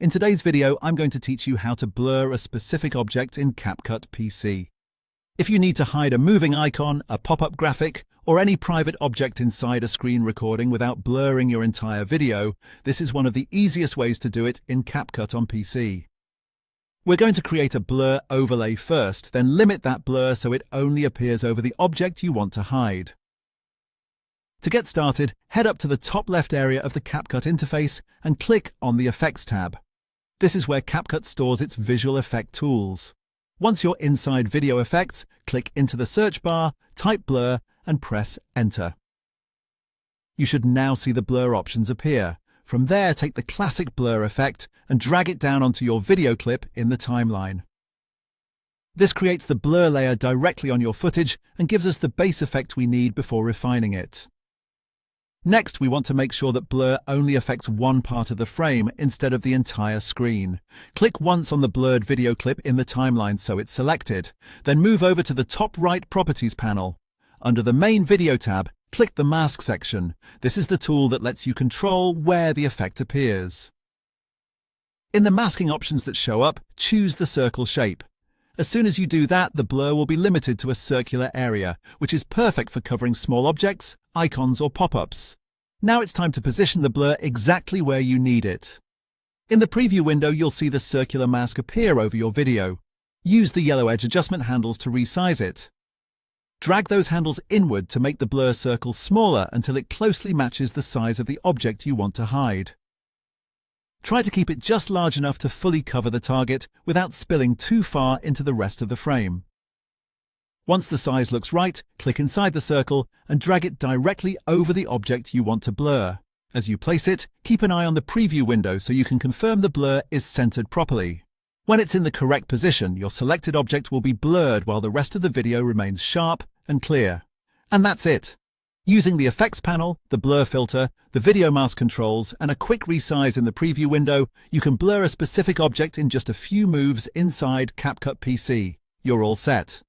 In today's video, I'm going to teach you how to blur a specific object in CapCut PC. If you need to hide a moving icon, a pop-up graphic, or any private object inside a screen recording without blurring your entire video, this is one of the easiest ways to do it in CapCut on PC. We're going to create a blur overlay first, then limit that blur so it only appears over the object you want to hide. To get started, head up to the top left area of the CapCut interface and click on the Effects tab. This is where CapCut stores its visual effect tools. Once you're inside Video Effects, click into the search bar, type Blur, and press Enter. You should now see the blur options appear. From there, take the classic blur effect and drag it down onto your video clip in the timeline. This creates the blur layer directly on your footage and gives us the base effect we need before refining it. Next, we want to make sure that blur only affects one part of the frame instead of the entire screen. Click once on the blurred video clip in the timeline so it's selected. Then move over to the top right Properties panel. Under the Main Video tab, click the Mask section. This is the tool that lets you control where the effect appears. In the masking options that show up, choose the circle shape. As soon as you do that, the blur will be limited to a circular area, which is perfect for covering small objects, icons, or pop-ups. Now it's time to position the blur exactly where you need it. In the preview window, you'll see the circular mask appear over your video. Use the yellow edge adjustment handles to resize it. Drag those handles inward to make the blur circle smaller until it closely matches the size of the object you want to hide. Try to keep it just large enough to fully cover the target without spilling too far into the rest of the frame. Once the size looks right, click inside the circle and drag it directly over the object you want to blur. As you place it, keep an eye on the preview window so you can confirm the blur is centered properly. When it's in the correct position, your selected object will be blurred while the rest of the video remains sharp and clear. And that's it. Using the Effects panel, the blur filter, the video mask controls, and a quick resize in the preview window, you can blur a specific object in just a few moves inside CapCut PC. You're all set.